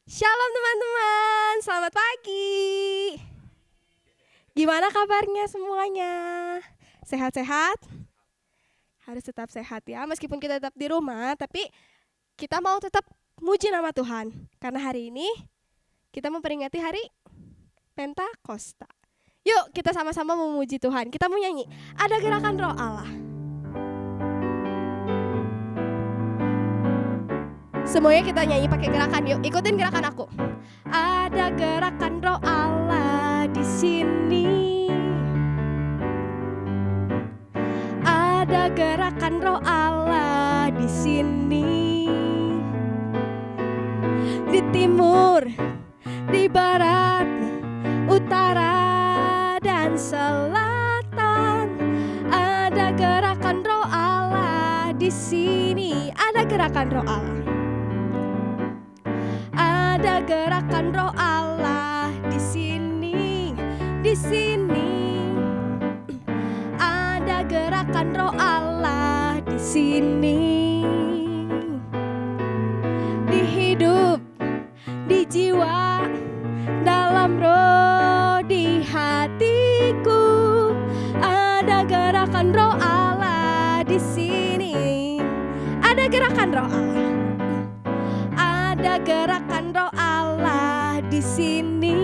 Shalom teman-teman, selamat pagi. Gimana kabarnya semuanya? Sehat-sehat? Harus tetap sehat ya, meskipun kita tetap di rumah, tapi kita mau tetap muji nama Tuhan. Karena hari ini kita memperingati hari Pentakosta. Yuk kita sama-sama memuji Tuhan, kita mau nyanyi, ada gerakan roh Allah. Semuanya kita nyanyi pakai gerakan, yuk ikutin gerakan aku. Ada gerakan roh Allah di sini. Ada gerakan roh Allah di sini. Di timur, di barat, utara dan selatan. Ada gerakan roh Allah di sini. Ada gerakan roh Allah. Ada gerakan roh Allah di sini, di sini. Ada gerakan roh Allah di sini. Di hidup, di jiwa, dalam roh, di hatiku. Ada gerakan roh Allah di sini. Ada gerakan roh Allah. Ada gerakan roh Allah di sini.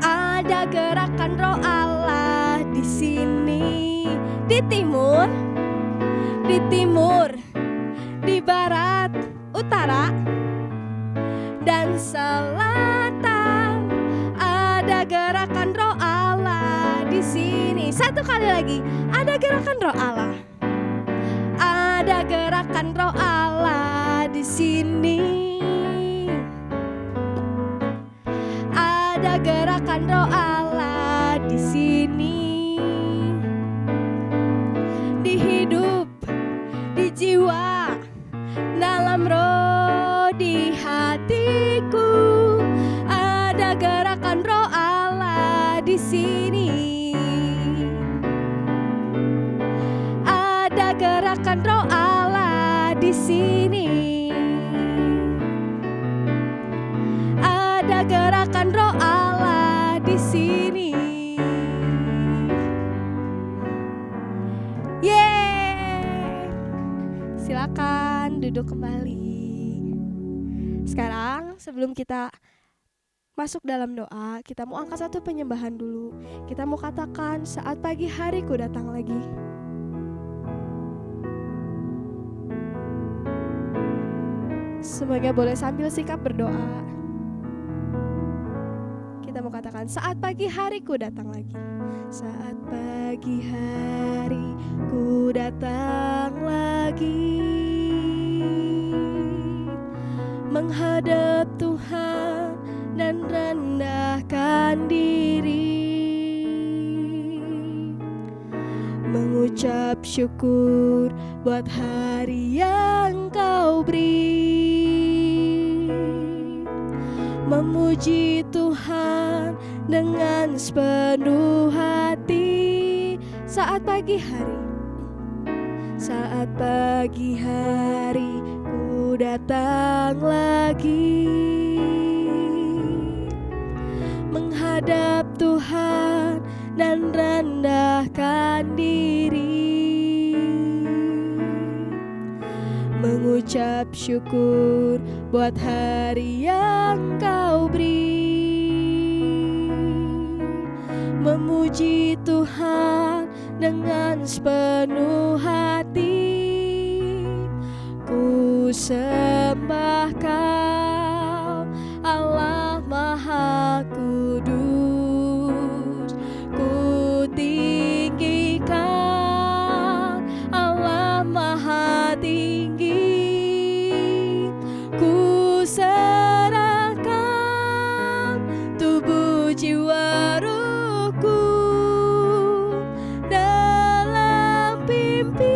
Ada gerakan roh Allah di sini. Di timur, di barat, utara, dan selatan. Ada gerakan roh Allah di sini. Satu kali lagi, ada gerakan roh Allah. Ada gerakan roh Allah di sini. Ada gerakan roh Allah di sini. Di hidup, di jiwa, dalam roh, di hatiku. Ada gerakan roh Allah di sini. Ada gerakan roh Allah di sini. Ada gerakan roh Allah di sini. Yeay. Silakan duduk kembali. Sekarang sebelum kita masuk dalam doa, kita mau angkat satu penyembahan dulu. Kita mau katakan, saat pagi hariku datang lagi. Semuanya boleh sambil sikap berdoa. Kita mau katakan, saat pagi hariku datang lagi. Saat pagi hariku datang lagi, menghadap Tuhan dan rendahkan diri, mengucap syukur buat hari yang Kau beri, memuji Tuhan dengan sepenuh hati. Saat pagi hari, saat pagi hari ku datang lagi, menghadap Tuhan dan rendahkan diri, mengucap syukur buat hari yang Kau beri, memuji Tuhan dengan sepenuh hati. Ku sembah Kau, Allah Maha Kudus. Ku tinggikan Allah Maha Tinggi. Ku serahkan tubuh jiwa ruhku dalam pimpinanmu,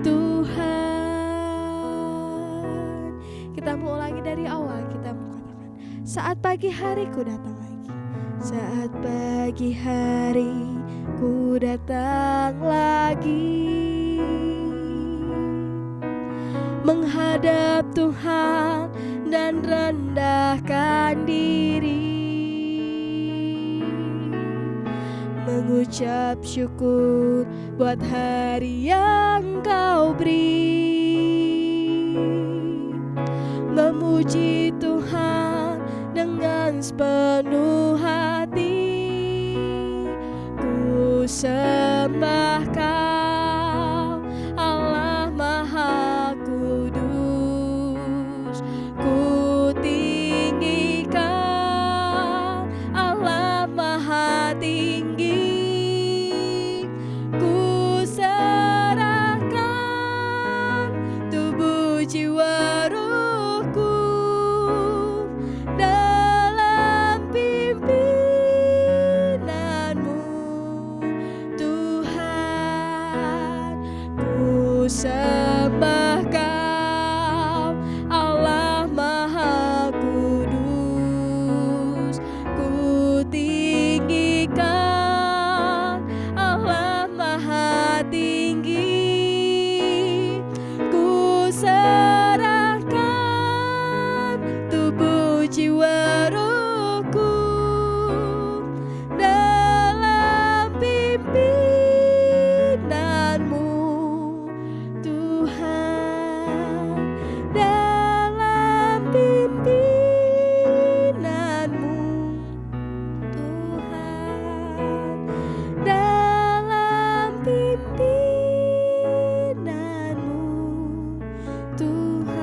Tuhan. Kita mau ulangi dari awal. Kita mau katakan, saat pagi hariku datang lagi. Saat pagi hariku datang lagi, menghadap Tuhan dan rendahkan diri, mengucap syukur buat hari yang Kau beri, memuji Tuhan dengan sepenuh hati. Ku sembah Kau, Allah Maha Kudus. Ku tinggikan Allah Maha Tinggi. Ku serahkan tubuh jiwa ruhku dalam pimpinanmu, Tuhan. Ku sembah Kau, Allah Maha Kudus. Ku tinggikan Allah Maha Tinggi. Ku serahkan tubuh jiwa ruhku dalam pimpinanmu, Tuhan. Dalam pimpinanmu, Tuhan. Dalam pimpinanmu, Tuhan.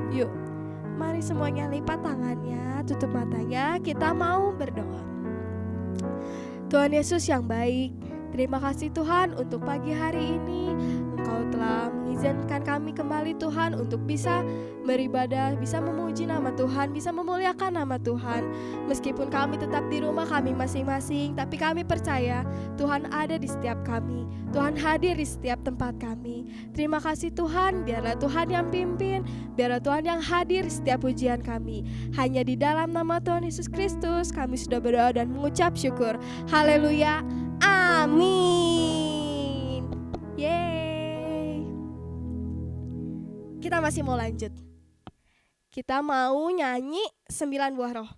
Yuk, mari semuanya lipat tangannya, tutup matanya, kita mau berdoa. Tuhan Yesus yang baik, terima kasih Tuhan untuk pagi hari ini. Engkau telah mengizinkan kami kembali Tuhan untuk bisa beribadah, bisa memuji nama Tuhan, bisa memuliakan nama Tuhan. Meskipun kami tetap di rumah kami masing-masing, tapi kami percaya Tuhan ada di setiap kami. Tuhan hadir di setiap tempat kami. Terima kasih Tuhan, biarlah Tuhan yang pimpin, biarlah Tuhan yang hadir di setiap ujian kami. Hanya di dalam nama Tuhan Yesus Kristus kami sudah berdoa dan mengucap syukur. Haleluya, amin. Yeay. Kita masih mau lanjut. Kita mau nyanyi 9 buah roh.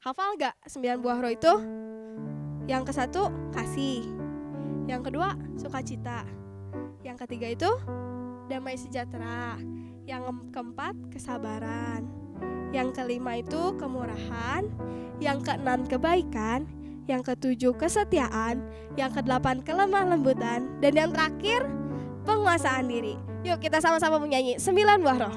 Hafal gak 9 buah roh itu? Yang ke satu, kasih. Yang kedua, sukacita. Yang ketiga itu, damai sejahtera. Yang keempat, kesabaran. Yang kelima itu, kemurahan. Yang keenam, kebaikan. Yang ketujuh, kesetiaan. Yang kedelapan, kelemah lembutan. Dan yang terakhir, penguasaan diri. Yuk kita sama-sama menyanyi 9 buah roh.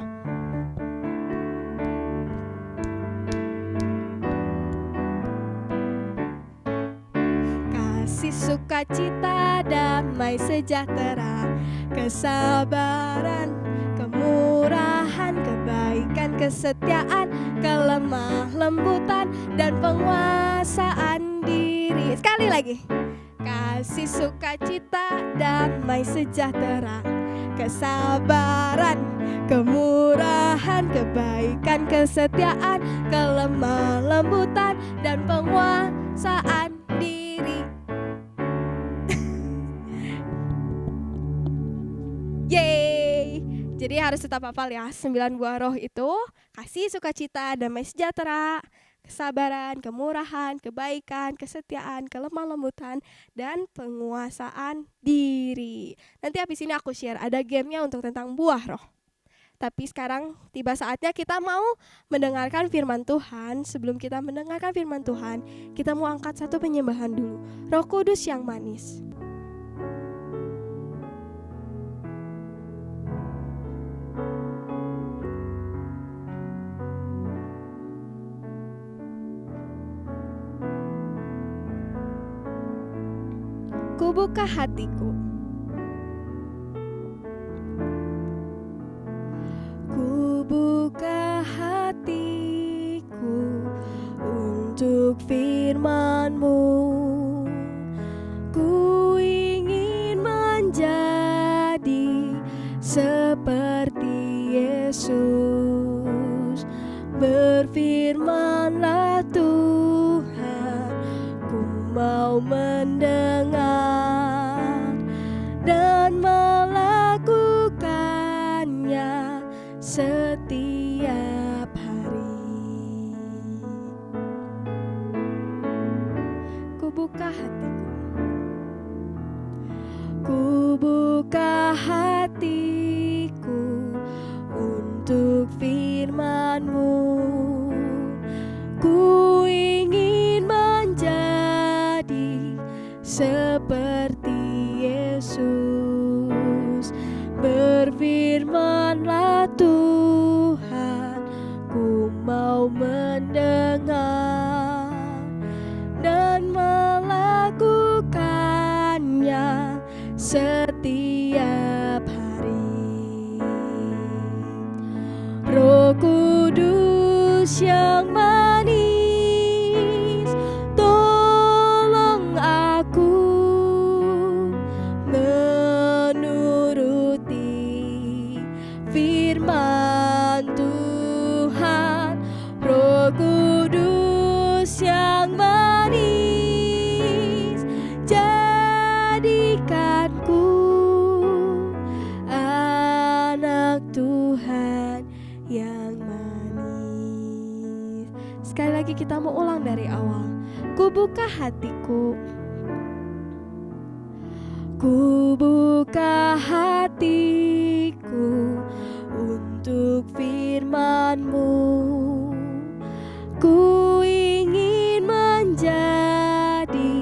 Kasih, sukacita, damai sejahtera, kesabaran, kemurahan, kebaikan, kesetiaan, kelemah lembutan, dan penguasaan diri. Sekali lagi. Kasih, sukacita, damai sejahtera, kesabaran, kemurahan, kebaikan, kesetiaan, kelemah lembutan, dan penguasaan diri. Yeay. Jadi harus tetap hafal ya, 9 buah roh itu kasih, sukacita, damai sejahtera, kesabaran, kemurahan, kebaikan, kesetiaan, kelemah lembutan, dan penguasaan diri. Nanti habis ini aku share, ada gamenya untuk tentang buah roh. Tapi sekarang tiba saatnya kita mau mendengarkan firman Tuhan. Sebelum kita mendengarkan firman Tuhan, kita mau angkat satu penyembahan dulu. Roh Kudus yang manis. Ku buka hatiku. Ku buka hatiku untuk firman-Mu. Ku ingin menjadi seperti Yesus. Berfirman-Lah Tuhan, ku mau mendengar dan buka hatiku untuk firman-Mu. Ku ingin menjadi seperti Yesus. Berfirman-Lah Tuhan, ku mau mendengar dan melakukannya setiap hari. Roh Kudus yang manis, tolong aku menuruti firman Tuhan. Roh Kudus yang manis, jadikanku anak Tuhan yang manis. Sekali lagi kita mau ulang dari awal. Ku buka hatiku, ku buka hatiku untuk firman-Mu. Ku ingin menjadi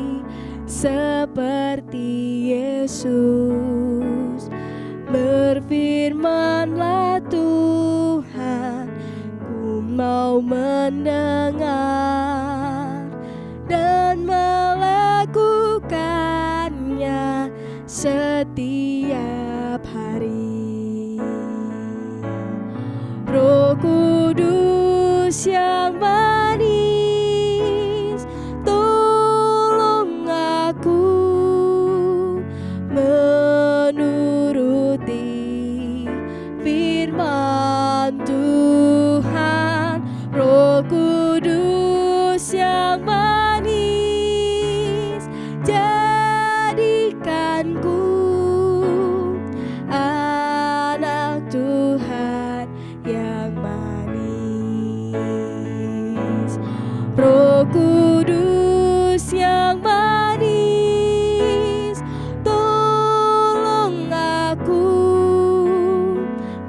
seperti Yesus. Berfirman-Lah Tuhan, ku mau mendengar dan melakukannya setiap hari. Roh Kudus yang manis, tolong aku menuruti firman Tuhan. Roh Kudus yang manis, jadikanku anak Tuhan yang manis. Roh Kudus yang manis, tolong aku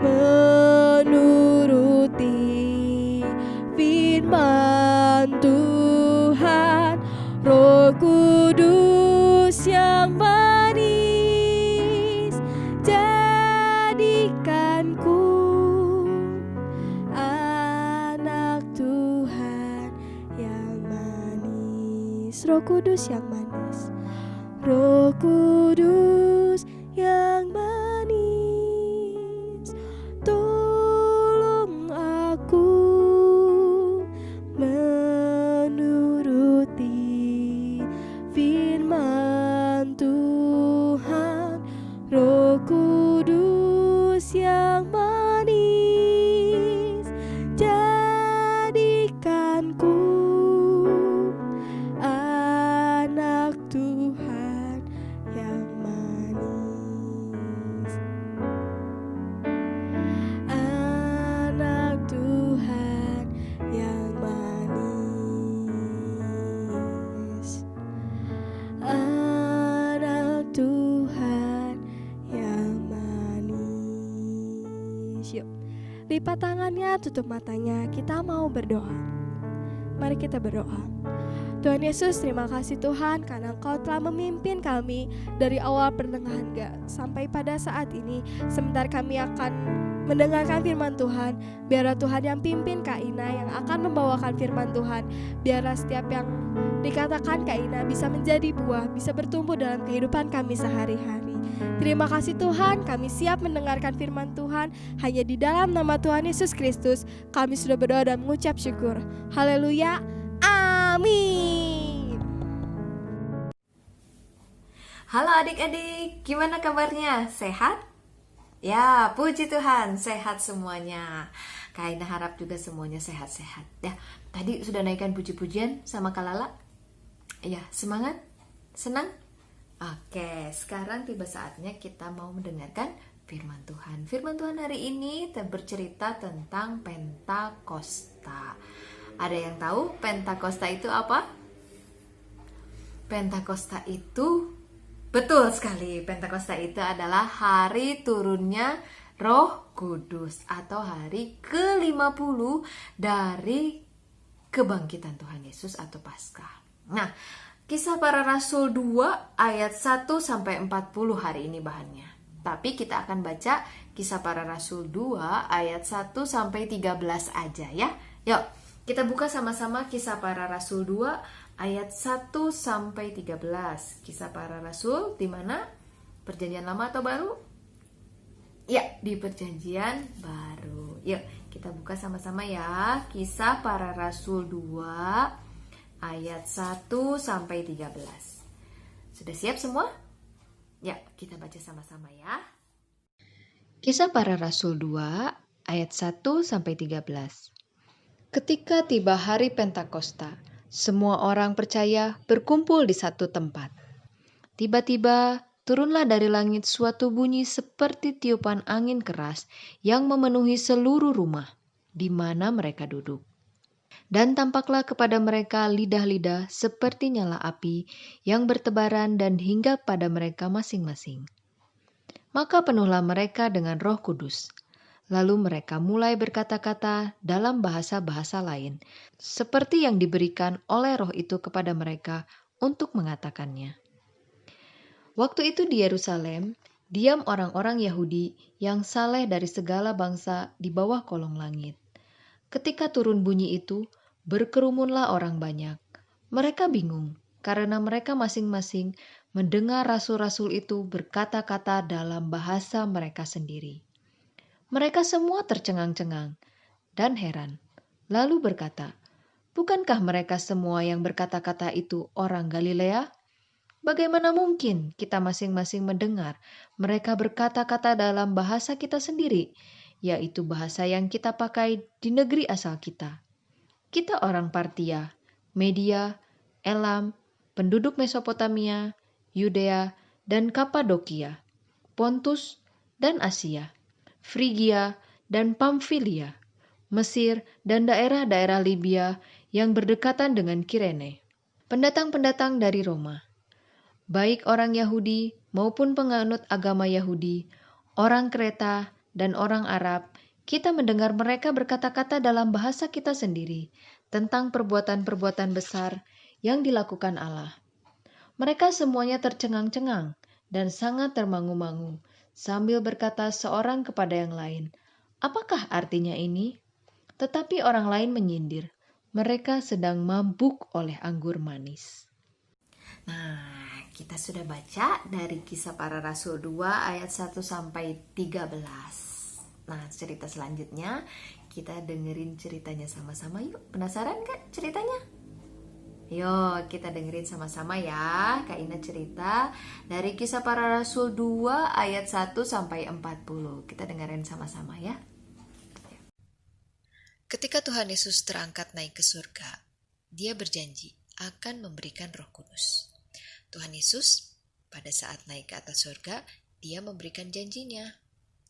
menuruti firman Tuhan. Roh Kudus yang manis, jadikanku anak Tuhan yang manis. Roh Kudus yang manis, Roh Kudus yang manis, tolong aku menuruti firman Tuhan. Roh Kudus yang manis, jadikanku anak Tuhan yang manis. Anak Tuhan yang manis. Anak Tuhan yang manis. Yuk, lipat tangannya, tutup matanya. Kita mau berdoa. Mari kita berdoa. Tuhan Yesus, terima kasih Tuhan karena Engkau telah memimpin kami dari awal pertengahan sampai pada saat ini. Sebentar kami akan mendengarkan firman Tuhan. Biarlah Tuhan yang pimpin Kak Ina yang akan membawakan firman Tuhan. Biarlah setiap yang dikatakan Kak Ina bisa menjadi buah, bisa bertumbuh dalam kehidupan kami sehari-hari. Terima kasih Tuhan, kami siap mendengarkan firman Tuhan. Hanya di dalam nama Tuhan Yesus Kristus kami sudah berdoa dan mengucap syukur. Haleluya. Amin. Halo adik-adik, gimana kabarnya? Sehat? Ya, puji Tuhan, sehat semuanya. Kak Ina harap juga semuanya sehat-sehat. Ya, tadi sudah naikkan puji-pujian sama Kak Lala? Ya, semangat? Senang? Oke, sekarang tiba saatnya kita mau mendengarkan firman Tuhan. Firman Tuhan hari ini bercerita tentang Pentakosta. Ada yang tahu Pentakosta itu apa? Pentakosta itu Betul sekali, Pentakosta itu adalah hari turunnya Roh Kudus atau hari ke-50 dari kebangkitan Tuhan Yesus atau Paskah. Nah, Kisah Para Rasul 2 ayat 1 sampai 40 hari ini bahannya. Tapi kita akan baca Kisah Para Rasul 2 ayat 1 sampai 13 aja ya. Yuk, kita buka sama-sama Kisah Para Rasul 2 ayat 1 sampai 13. Kisah Para Rasul di mana? Perjanjian Lama atau Baru? Ya, di Perjanjian Baru. Yuk, kita buka sama-sama ya. Kisah Para Rasul 2 ayat 1 sampai 13. Sudah siap semua? Ya, kita baca sama-sama ya. Kisah Para Rasul 2 ayat 1 sampai 13. Ketika tiba hari Pentakosta, semua orang percaya berkumpul di satu tempat. Tiba-tiba turunlah dari langit suatu bunyi seperti tiupan angin keras yang memenuhi seluruh rumah di mana mereka duduk. Dan tampaklah kepada mereka lidah-lidah seperti nyala api yang bertebaran dan hinggap pada mereka masing-masing. Maka penuhlah mereka dengan Roh Kudus. Lalu mereka mulai berkata-kata dalam bahasa-bahasa lain, seperti yang diberikan oleh Roh itu kepada mereka untuk mengatakannya. Waktu itu di Yerusalem, diam orang-orang Yahudi yang saleh dari segala bangsa di bawah kolong langit. Ketika turun bunyi itu, berkerumunlah orang banyak. Mereka bingung, karena mereka masing-masing mendengar rasul-rasul itu berkata-kata dalam bahasa mereka sendiri. Mereka semua tercengang-cengang dan heran, lalu berkata, "Bukankah mereka semua yang berkata-kata itu orang Galilea? Bagaimana mungkin kita masing-masing mendengar mereka berkata-kata dalam bahasa kita sendiri, yaitu bahasa yang kita pakai di negeri asal kita? Kita orang Partia, Media, Elam, penduduk Mesopotamia, Yudea, dan Kapadokia, Pontus dan Asia, Frigia dan Pamfilia, Mesir dan daerah-daerah Libya yang berdekatan dengan Kirene, pendatang-pendatang dari Roma, baik orang Yahudi maupun penganut agama Yahudi, orang Kreta dan orang Arab, kita mendengar mereka berkata-kata dalam bahasa kita sendiri tentang perbuatan-perbuatan besar yang dilakukan Allah. Mereka semuanya tercengang-cengang dan sangat termangu-mangu sambil berkata seorang kepada yang lain, "Apakah artinya ini?" Tetapi orang lain menyindir, mereka sedang mabuk oleh anggur manis. Nah, kita sudah baca dari Kisah Para Rasul 2 ayat 1 sampai 13. Nah, cerita selanjutnya kita dengerin ceritanya sama-sama yuk. Penasaran kan ceritanya? Yuk, kita dengerin sama-sama ya. Kak Ina cerita dari Kisah Para Rasul 2 ayat 1 sampai 40. Kita dengerin sama-sama ya. Ketika Tuhan Yesus terangkat naik ke surga, Dia berjanji akan memberikan Roh Kudus. Tuhan Yesus pada saat naik ke atas surga, Dia memberikan janjinya,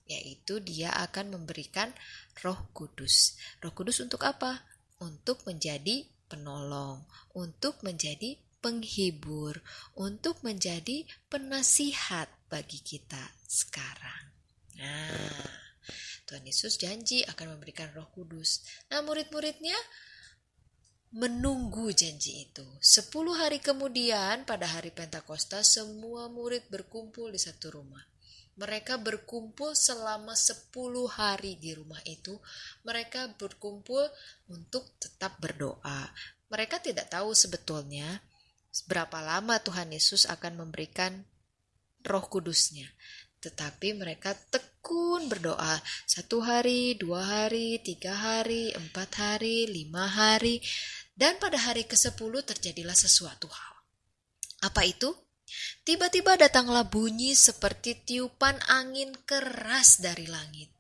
yaitu Dia akan memberikan Roh Kudus. Roh Kudus untuk apa? Untuk menjadi penolong, untuk menjadi penghibur, untuk menjadi penasihat bagi kita sekarang. Nah, Tuhan Yesus janji akan memberikan Roh Kudus. Nah, murid-muridnya menunggu janji itu. 10 hari kemudian pada hari Pentakosta, semua murid berkumpul di satu rumah. Mereka berkumpul selama 10 hari di rumah itu. Mereka berkumpul untuk tetap berdoa. Mereka tidak tahu sebetulnya berapa lama Tuhan Yesus akan memberikan Roh Kudusnya. Tetapi mereka tekun berdoa 1 hari, 2 hari, 3 hari, 4 hari, 5 hari. Dan pada hari ke-10 terjadilah sesuatu hal. Apa itu? Tiba-tiba datanglah bunyi seperti tiupan angin keras dari langit.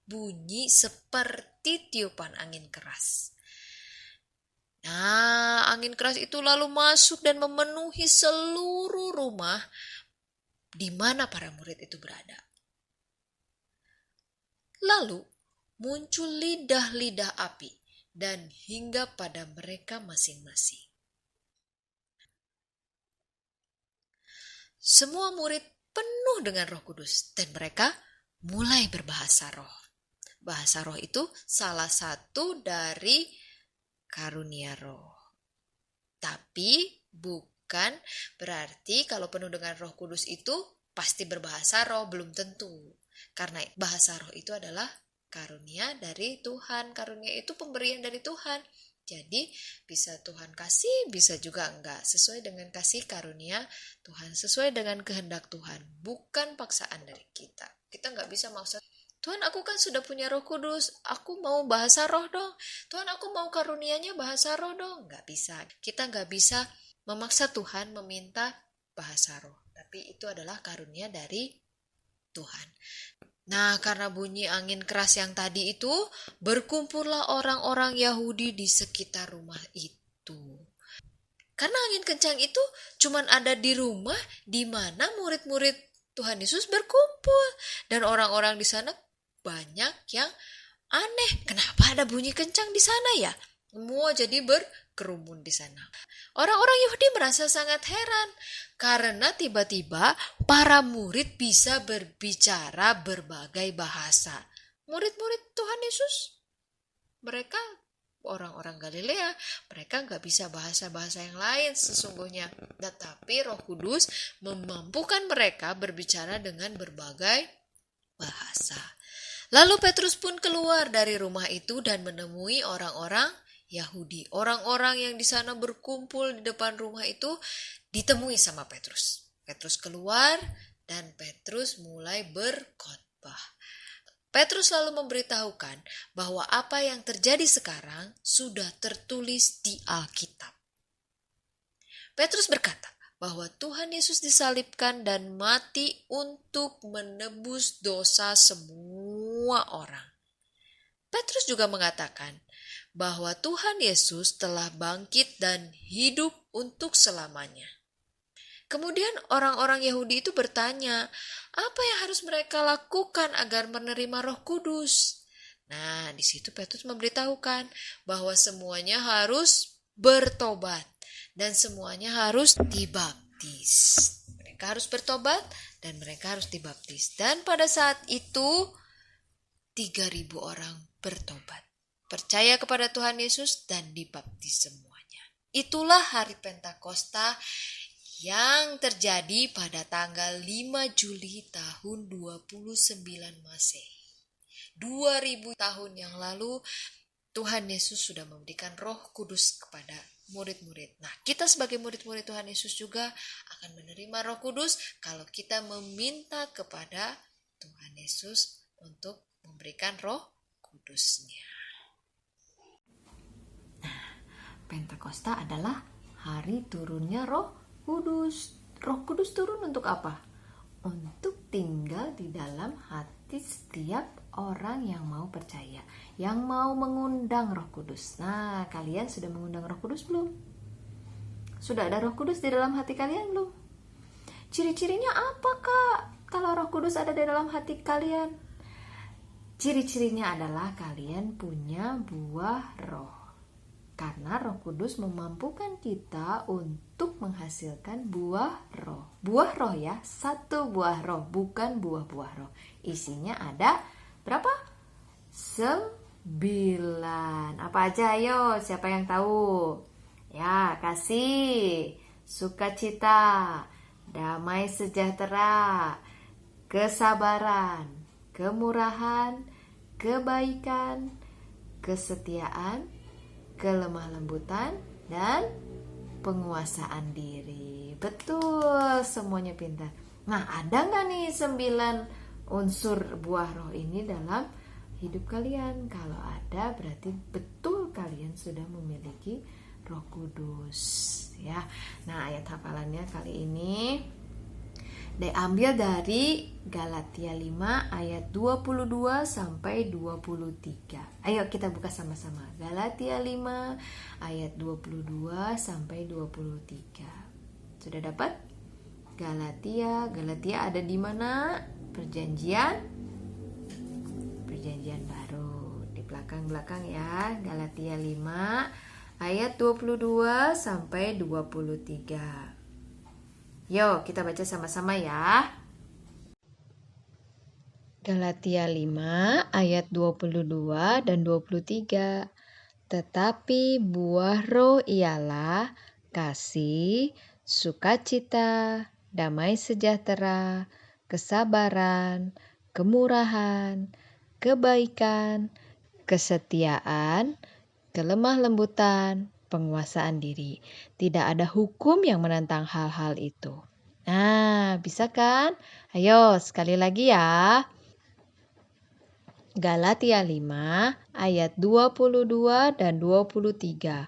Bunyi seperti tiupan angin keras. Nah, angin keras itu lalu masuk dan memenuhi seluruh rumah di mana para murid itu berada. Lalu muncul lidah-lidah api dan hinggap pada mereka masing-masing. semua murid penuh dengan Roh Kudus dan mereka mulai berbahasa roh. Bahasa roh itu salah satu dari karunia roh. Tapi bukan berarti kalau penuh dengan Roh Kudus itu pasti berbahasa roh, belum tentu. Karena bahasa roh itu adalah karunia dari Tuhan. Karunia itu pemberian dari Tuhan. Jadi bisa Tuhan kasih, bisa juga enggak. Sesuai dengan kasih karunia Tuhan, sesuai dengan kehendak Tuhan. Bukan paksaan dari kita. Kita enggak bisa maksa, Tuhan aku kan sudah punya Roh Kudus, aku mau bahasa roh dong. Tuhan aku mau karunianya bahasa roh dong. Enggak bisa. Kita enggak bisa memaksa Tuhan meminta bahasa roh. Tapi itu adalah karunia dari Tuhan. Nah, karena bunyi angin keras yang tadi itu, berkumpullah orang-orang Yahudi di sekitar rumah itu. Karena angin kencang itu cuman ada di rumah di mana murid-murid Tuhan Yesus berkumpul. Dan orang-orang di sana banyak yang aneh. Kenapa ada bunyi kencang di sana ya? Semua jadi berkerumun di sana. Orang-orang Yahudi merasa sangat heran karena tiba-tiba para murid bisa berbicara berbagai bahasa. Murid-murid Tuhan Yesus, mereka orang-orang Galilea, mereka nggak bisa bahasa-bahasa yang lain sesungguhnya. Tetapi Roh Kudus memampukan mereka berbicara dengan berbagai bahasa. Lalu Petrus pun keluar dari rumah itu dan menemui orang-orang Yahudi. Orang-orang yang di sana berkumpul di depan rumah itu ditemui sama Petrus. Petrus keluar dan Petrus mulai berkhotbah. Petrus lalu memberitahukan bahwa apa yang terjadi sekarang sudah tertulis di Alkitab. Petrus berkata bahwa Tuhan Yesus disalibkan dan mati untuk menebus dosa semua orang. Petrus juga mengatakan bahwa Tuhan Yesus telah bangkit dan hidup untuk selamanya. Kemudian orang-orang Yahudi itu bertanya, apa yang harus mereka lakukan agar menerima Roh Kudus? Nah, di situ Petrus memberitahukan bahwa semuanya harus bertobat dan semuanya harus dibaptis. Mereka harus bertobat dan mereka harus dibaptis. Dan pada saat itu 3.000 orang bertobat, percaya kepada Tuhan Yesus dan dibaptis semuanya. Itulah hari Pentakosta yang terjadi pada tanggal 5 Juli tahun 29 Masehi. 2000 tahun yang lalu Tuhan Yesus sudah memberikan Roh Kudus kepada murid-murid. Nah, kita sebagai murid-murid Tuhan Yesus juga akan menerima Roh Kudus kalau kita meminta kepada Tuhan Yesus untuk memberikan Roh Kudusnya. Pentakosta adalah hari turunnya Roh Kudus. Roh Kudus turun untuk apa? Untuk tinggal di dalam hati setiap orang yang mau percaya, yang mau mengundang Roh Kudus. Nah, kalian sudah mengundang Roh Kudus belum? Sudah ada Roh Kudus di dalam hati kalian belum? Ciri-cirinya apa, Kak? Kalau Roh Kudus ada di dalam hati kalian? Ciri-cirinya adalah kalian punya buah roh. Karena Roh Kudus memampukan kita untuk menghasilkan buah roh. Buah roh ya, 1 buah roh, bukan buah-buah roh. Isinya ada berapa? 9. Apa aja ayo, siapa yang tahu? Ya, kasih, sukacita, damai sejahtera, kesabaran, kemurahan, kebaikan, kesetiaan, kelemah lembutan, dan penguasaan diri. Betul, semuanya pintar. Nah, ada nggak nih 9 unsur buah roh ini dalam hidup kalian? Kalau ada, berarti betul kalian sudah memiliki Roh Kudus. Ya, nah ayat hafalannya kali ini diambil dari Galatia 5 ayat 22 sampai 23. Ayo kita buka sama-sama. Galatia 5 ayat 22 sampai 23. Sudah dapat? Galatia ada di mana? Perjanjian baru. Di belakang ya. Galatia 5 ayat 22 sampai 23. Yuk, kita baca sama-sama ya. Galatia 5 ayat 22 dan 23. Tetapi buah roh ialah kasih, sukacita, damai sejahtera, kesabaran, kemurahan, kebaikan, kesetiaan, kelemah lembutan, penguasaan diri. Tidak ada hukum yang menentang hal-hal itu. Nah, bisa kan? Ayo, sekali lagi ya. Galatia 5 ayat 22 dan 23.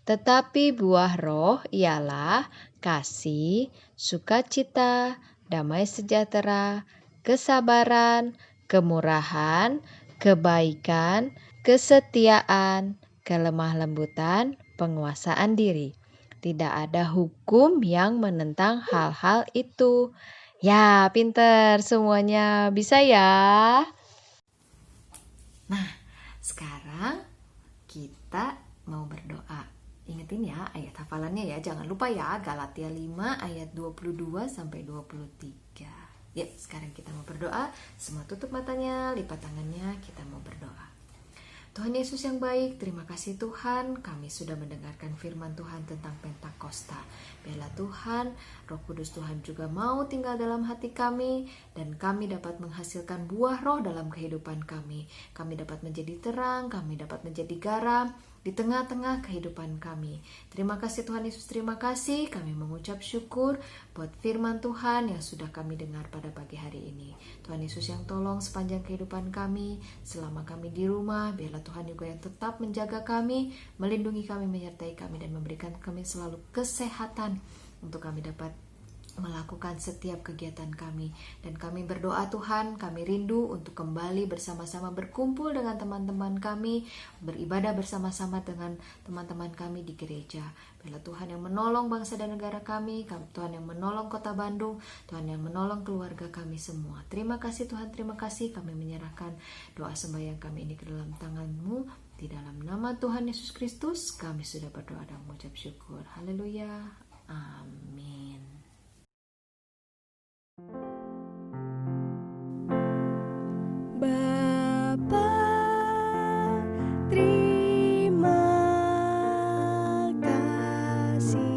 Tetapi buah roh ialah kasih, sukacita, damai sejahtera, kesabaran, kemurahan, kebaikan, kesetiaan, kelemah lembutan, penguasaan diri. Tidak ada hukum yang menentang hal-hal itu. Ya, pinter semuanya. Bisa ya? Nah, sekarang kita mau berdoa. Ingetin ya ayat hafalannya ya, jangan lupa ya, Galatia 5 ayat 22 sampai 23. Yuk, sekarang kita mau berdoa. Semua tutup matanya, lipat tangannya, kita mau berdoa. Tuhan Yesus yang baik, terima kasih Tuhan, kami sudah mendengarkan firman Tuhan tentang Pentakosta. Biarlah Tuhan, Roh Kudus Tuhan juga mau tinggal dalam hati kami, dan kami dapat menghasilkan buah roh dalam kehidupan kami. Kami dapat menjadi terang, kami dapat menjadi garam di tengah-tengah kehidupan kami. Terima kasih Tuhan Yesus, terima kasih. Kami mengucap syukur buat firman Tuhan yang sudah kami dengar pada pagi hari ini. Tuhan Yesus yang tolong sepanjang kehidupan kami, selama kami di rumah, biarlah Tuhan juga yang tetap menjaga kami, melindungi kami, menyertai kami, dan memberikan kami selalu kesehatan untuk kami dapat melakukan setiap kegiatan kami. Dan kami berdoa Tuhan, kami rindu untuk kembali bersama-sama berkumpul dengan teman-teman kami, beribadah bersama-sama dengan teman-teman kami di gereja. Biarlah Tuhan yang menolong bangsa dan negara kami, Tuhan yang menolong kota Bandung, Tuhan yang menolong keluarga kami semua. Terima kasih Tuhan, terima kasih. Kami menyerahkan doa sembahyang kami ini ke dalam tangan-Mu. Di dalam nama Tuhan Yesus Kristus, kami sudah berdoa dan mengucap syukur. Haleluya. Amin. Bapa, terima kasih.